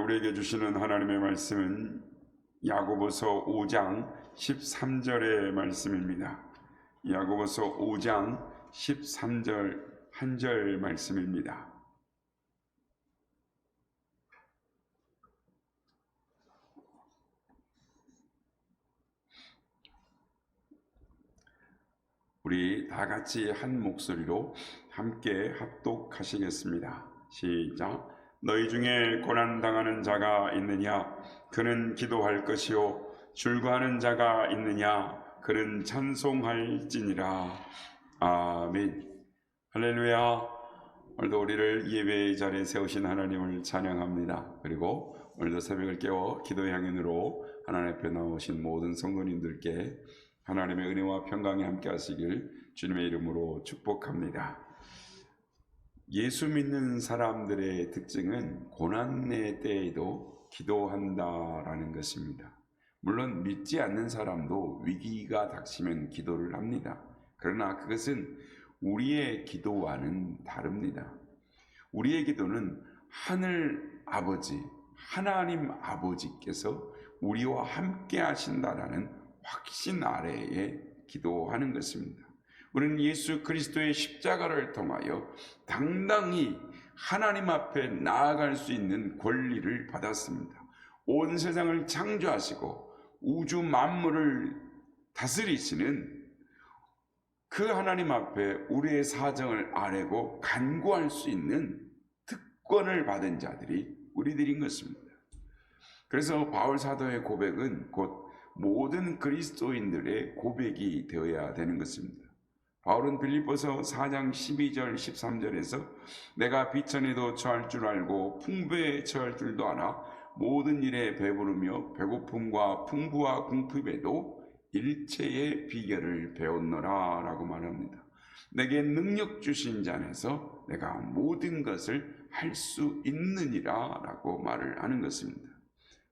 우리에게 주시는 하나님의 말씀은 야고보서 5장 13절의 말씀입니다. 야고보서 5장 13절 한 절 말씀입니다. 우리 다 같이 한 목소리로 함께 합독하시겠습니다. 시작. 너희 중에 고난당하는 자가 있느냐? 그는 기도할 것이요. 줄구하는 자가 있느냐? 그는 찬송할지니라. 아멘. 할렐루야. 오늘도 우리를 예배의 자리에 세우신 하나님을 찬양합니다. 그리고 오늘도 새벽을 깨워 기도의 향연으로 하나님 앞에 나오신 모든 성도님들께 하나님의 은혜와 평강이 함께 하시길 주님의 이름으로 축복합니다. 예수 믿는 사람들의 특징은 고난의 때에도 기도한다라는 것입니다. 물론 믿지 않는 사람도 위기가 닥치면 기도를 합니다. 그러나 그것은 우리의 기도와는 다릅니다. 우리의 기도는 하늘 아버지, 하나님 아버지께서 우리와 함께 하신다라는 확신 아래에 기도하는 것입니다. 우리는 예수 그리스도의 십자가를 통하여 당당히 하나님 앞에 나아갈 수 있는 권리를 받았습니다. 온 세상을 창조하시고 우주 만물을 다스리시는 그 하나님 앞에 우리의 사정을 아뢰고 간구할 수 있는 특권을 받은 자들이 우리들인 것입니다. 그래서 바울 사도의 고백은 곧 모든 그리스도인들의 고백이 되어야 되는 것입니다. 바울은 빌립보서 4장 12절 13절에서 내가 비천에도 처할 줄 알고 풍부에 처할 줄도 알아 모든 일에 배부르며 배고픔과 풍부와 궁핍에도 일체의 비결을 배웠노라 라고 말합니다. 내게 능력 주신 자 안에서 내가 모든 것을 할 수 있느니라 라고 말을 하는 것입니다.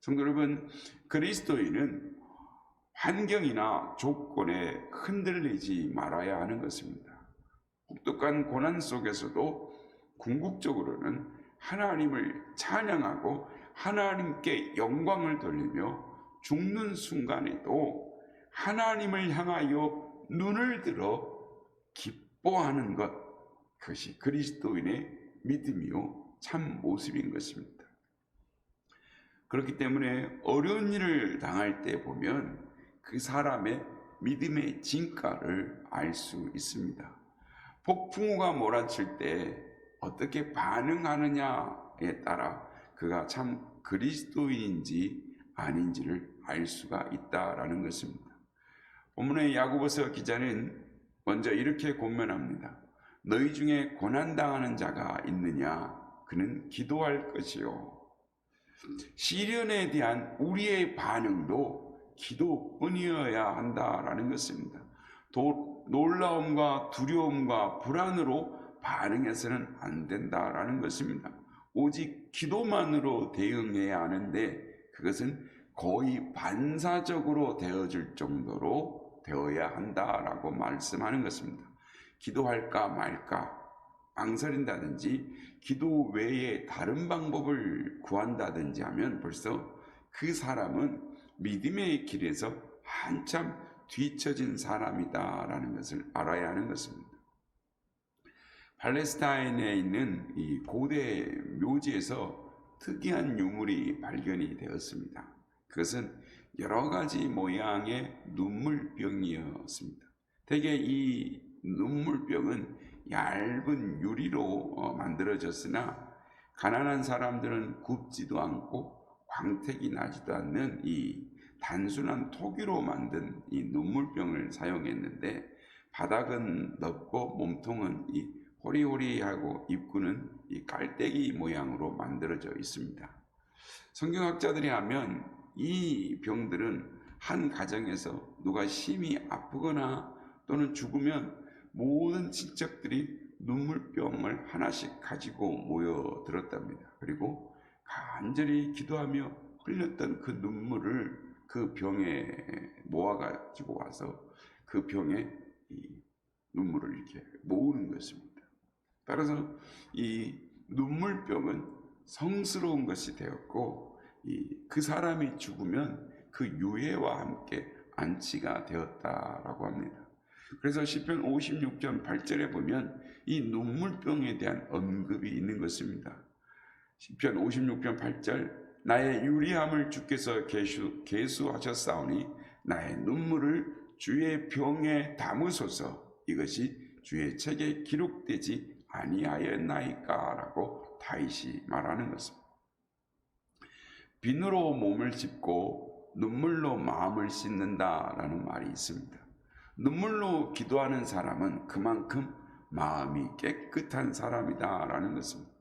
성도 여러분, 그리스도인은 환경이나 조건에 흔들리지 말아야 하는 것입니다. 혹독한 고난 속에서도 궁극적으로는 하나님을 찬양하고 하나님께 영광을 돌리며 죽는 순간에도 하나님을 향하여 눈을 들어 기뻐하는 것, 그것이 그리스도인의 믿음이요 참 모습인 것입니다. 그렇기 때문에 어려운 일을 당할 때 보면 그 사람의 믿음의 진가를 알 수 있습니다. 폭풍우가 몰아칠 때 어떻게 반응하느냐에 따라 그가 참 그리스도인인지 아닌지를 알 수가 있다라는 것입니다. 본문의 야고보서 기자는 먼저 이렇게 권면합니다. 너희 중에 고난당하는 자가 있느냐? 그는 기도할 것이요. 시련에 대한 우리의 반응도 기도뿐이어야 한다라는 것입니다. 놀라움과 두려움과 불안으로 반응해서는 안 된다라는 것입니다. 오직 기도만으로 대응해야 하는데 그것은 거의 반사적으로 되어질 정도로 되어야 한다라고 말씀하는 것입니다. 기도할까 말까 망설인다든지 기도 외에 다른 방법을 구한다든지 하면 벌써 그 사람은 믿음의 길에서 한참 뒤처진 사람이다라는 것을 알아야 하는 것입니다. 팔레스타인에 있는 이 고대 묘지에서 특이한 유물이 발견이 되었습니다. 그것은 여러 가지 모양의 눈물병이었습니다. 대개 이 눈물병은 얇은 유리로 만들어졌으나 가난한 사람들은 굽지도 않고 광택이 나지도 않는 이 단순한 토기로 만든 이 눈물병을 사용했는데 바닥은 넓고 몸통은 이 호리호리하고 입구는 이 깔때기 모양으로 만들어져 있습니다. 성경학자들이 하면 이 병들은 한 가정에서 누가 심히 아프거나 또는 죽으면 모든 친척들이 눈물병을 하나씩 가지고 모여들었답니다. 그리고 간절히 기도하며 흘렸던 그 눈물을 그 병에 모아가지고 와서 그 병에 이 눈물을 이렇게 모으는 것입니다. 따라서 이 눈물병은 성스러운 것이 되었고 그 사람이 죽으면 그 유해와 함께 안치가 되었다라고 합니다. 그래서 시편 56편 8절에 보면 이 눈물병에 대한 언급이 있는 것입니다. 시편 56편 8절 나의 유리함을 주께서 계수하셨사오니 나의 눈물을 주의 병에 담으소서 이것이 주의 책에 기록되지 아니하였나이까 라고 다윗이 말하는 것입니다. 비누로 몸을 씻고 눈물로 마음을 씻는다라는 말이 있습니다. 눈물로 기도하는 사람은 그만큼 마음이 깨끗한 사람이다라는 것입니다.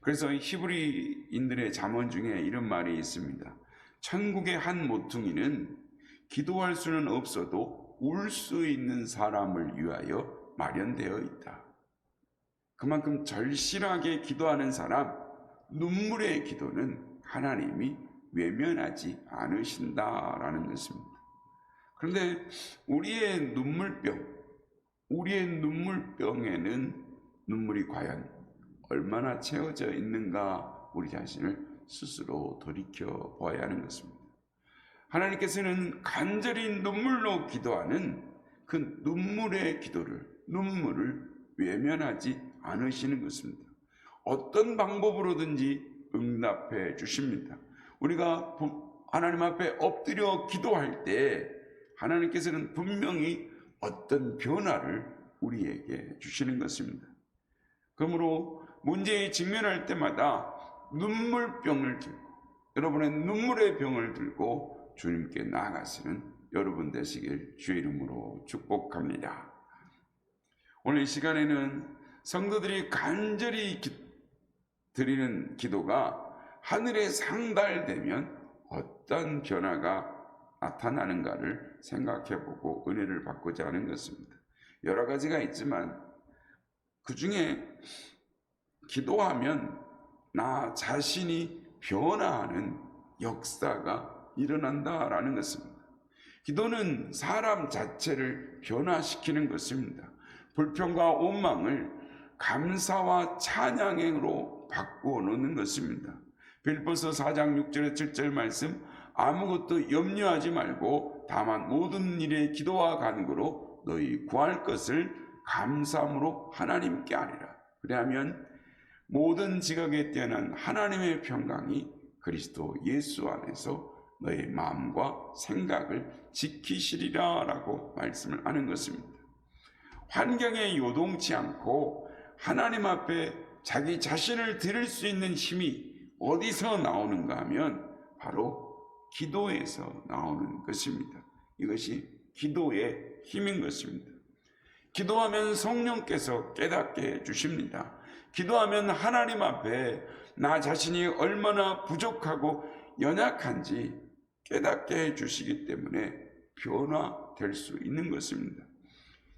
그래서 히브리인들의 잠언 중에 이런 말이 있습니다. 천국의 한 모퉁이는 기도할 수는 없어도 울 수 있는 사람을 위하여 마련되어 있다. 그만큼 절실하게 기도하는 사람, 눈물의 기도는 하나님이 외면하지 않으신다라는 것입니다. 그런데 우리의 눈물병에는 눈물이 과연 얼마나 채워져 있는가 우리 자신을 스스로 돌이켜 보아야 하는 것입니다. 하나님께서는 간절히 눈물로 기도하는 그 눈물을 외면하지 않으시는 것입니다. 어떤 방법으로든지 응답해 주십니다. 우리가 하나님 앞에 엎드려 기도할 때 하나님께서는 분명히 어떤 변화를 우리에게 주시는 것입니다. 그러므로 문제에 직면할 때마다 눈물병을 들고 여러분의 눈물의 병을 들고 주님께 나아가시는 여러분 되시길 주의 이름으로 축복합니다. 오늘 이 시간에는 성도들이 간절히 드리는 기도가 하늘에 상달되면 어떤 변화가 나타나는가를 생각해보고 은혜를 받고자 하는 것입니다. 여러 가지가 있지만 그 중에 기도하면 나 자신이 변화하는 역사가 일어난다라는 것입니다. 기도는 사람 자체를 변화시키는 것입니다. 불평과 원망을 감사와 찬양으로 바꾸어 놓는 것입니다. 빌립보서 4장 6절에 7절 말씀 아무것도 염려하지 말고 다만 모든 일에 기도와 간구로 너희 구할 것을 감사함으로 하나님께 아뢰라. 그리하면 모든 지각에 뛰어난 하나님의 평강이 그리스도 예수 안에서 너의 마음과 생각을 지키시리라 라고 말씀을 하는 것입니다. 환경에 요동치 않고 하나님 앞에 자기 자신을 드릴 수 있는 힘이 어디서 나오는가 하면 바로 기도에서 나오는 것입니다. 이것이 기도의 힘인 것입니다. 기도하면 성령께서 깨닫게 해주십니다. 기도하면 하나님 앞에 나 자신이 얼마나 부족하고 연약한지 깨닫게 해주시기 때문에 변화될 수 있는 것입니다.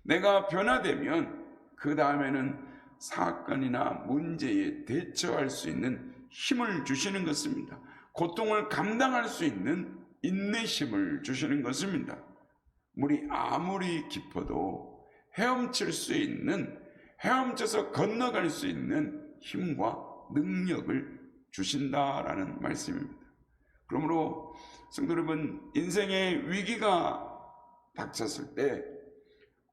내가 변화되면 그 다음에는 사건이나 문제에 대처할 수 있는 힘을 주시는 것입니다. 고통을 감당할 수 있는 인내심을 주시는 것입니다. 물이 아무리 깊어도 헤엄쳐서 건너갈 수 있는 힘과 능력을 주신다라는 말씀입니다. 그러므로 성도 여러분, 인생의 위기가 닥쳤을 때,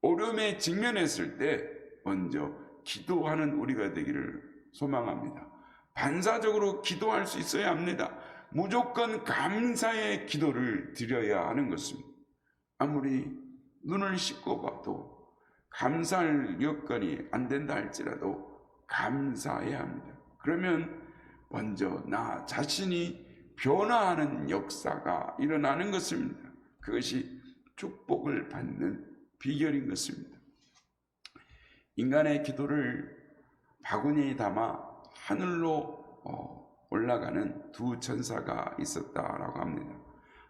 어려움에 직면했을 때 먼저 기도하는 우리가 되기를 소망합니다. 반사적으로 기도할 수 있어야 합니다. 무조건 감사의 기도를 드려야 하는 것입니다. 아무리 눈을 씻고 봐도 감사할 여건이 안 된다 할지라도 감사해야 합니다. 그러면 먼저 나 자신이 변화하는 역사가 일어나는 것입니다. 그것이 축복을 받는 비결인 것입니다. 인간의 기도를 바구니에 담아 하늘로 올라가는 두 천사가 있었다라고 합니다.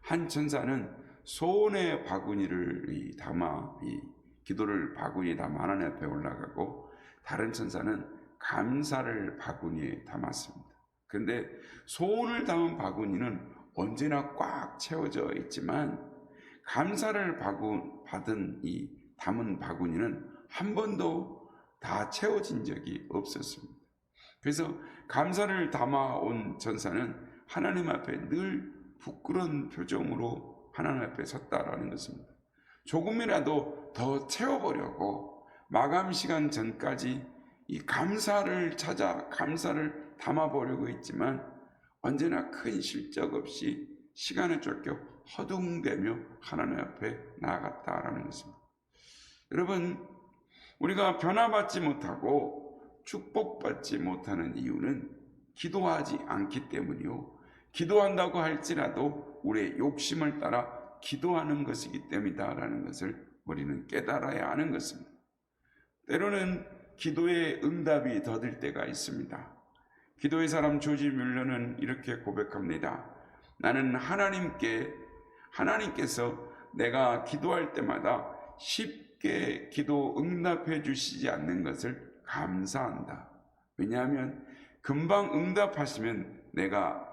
한 천사는 소원의 바구니를 담아 이 기도를 바구니에 담아 하나님 앞에 올라가고, 다른 천사는 감사를 바구니에 담았습니다. 그런데 소원을 담은 바구니는 언제나 꽉 채워져 있지만 감사를 담은 바구니는 한 번도 다 채워진 적이 없었습니다. 그래서 감사를 담아온 전사는 하나님 앞에 늘 부끄러운 표정으로 하나님 앞에 섰다라는 것입니다. 조금이라도 더 채워보려고 마감 시간 전까지 이 감사를 찾아 감사를 담아보려고 했지만 언제나 큰 실적 없이 시간을 쫓겨 허둥대며 하나님 앞에 나아갔다라는 것입니다. 여러분, 우리가 변화받지 못하고 축복받지 못하는 이유는 기도하지 않기 때문이요, 기도한다고 할지라도 우리의 욕심을 따라 기도하는 것이기 때문이다라는 것을 우리는 깨달아야 하는 것입니다. 때로는 기도의 응답이 더딜 때가 있습니다. 기도의 사람 조지 뮬러는 이렇게 고백합니다. 나는 하나님께서 내가 기도할 때마다 쉽게 기도 응답해 주시지 않는 것을 감사한다. 왜냐하면 금방 응답하시면 내가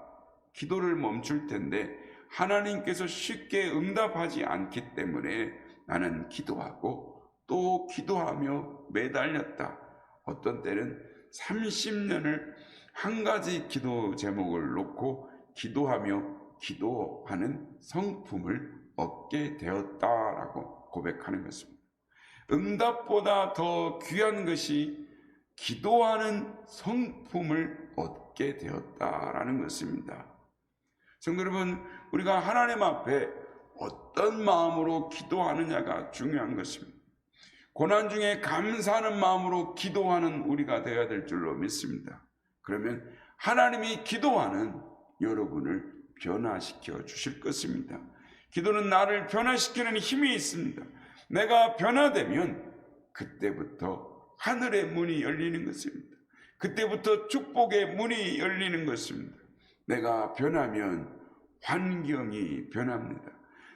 기도를 멈출 텐데 하나님께서 쉽게 응답하지 않기 때문에 나는 기도하고 또 기도하며 매달렸다. 어떤 때는 30년을 한 가지 기도 제목을 놓고 기도하며 기도하는 성품을 얻게 되었다라고 고백하는 것입니다. 응답보다 더 귀한 것이 기도하는 성품을 얻게 되었다라는 것입니다. 성도 여러분, 우리가 하나님 앞에 어떤 마음으로 기도하느냐가 중요한 것입니다. 고난 중에 감사하는 마음으로 기도하는 우리가 되어야 될 줄로 믿습니다. 그러면 하나님이 기도하는 여러분을 변화시켜 주실 것입니다. 기도는 나를 변화시키는 힘이 있습니다. 내가 변화되면 그때부터 하늘의 문이 열리는 것입니다. 그때부터 축복의 문이 열리는 것입니다. 내가 변하면 환경이 변합니다.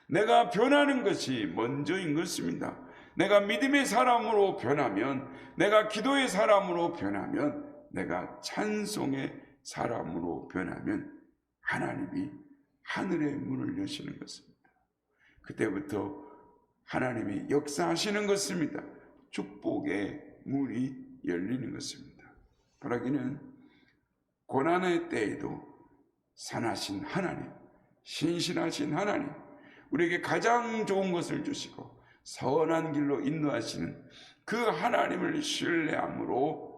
내가 변하는 것이 먼저인 것입니다. 내가 믿음의 사람으로 변하면, 내가 기도의 사람으로 변하면, 내가 찬송의 사람으로 변하면 하나님이 하늘의 문을 여시는 것입니다. 그때부터 하나님이 역사하시는 것입니다. 축복의 문이 열리는 것입니다. 바라기는 고난의 때에도 선하신 하나님, 신실하신 하나님, 우리에게 가장 좋은 것을 주시고 선한 길로 인도하시는 그 하나님을 신뢰함으로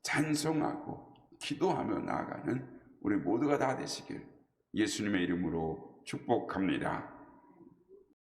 찬송하고 기도하며 나아가는 우리 모두가 다 되시길 예수님의 이름으로 축복합니다.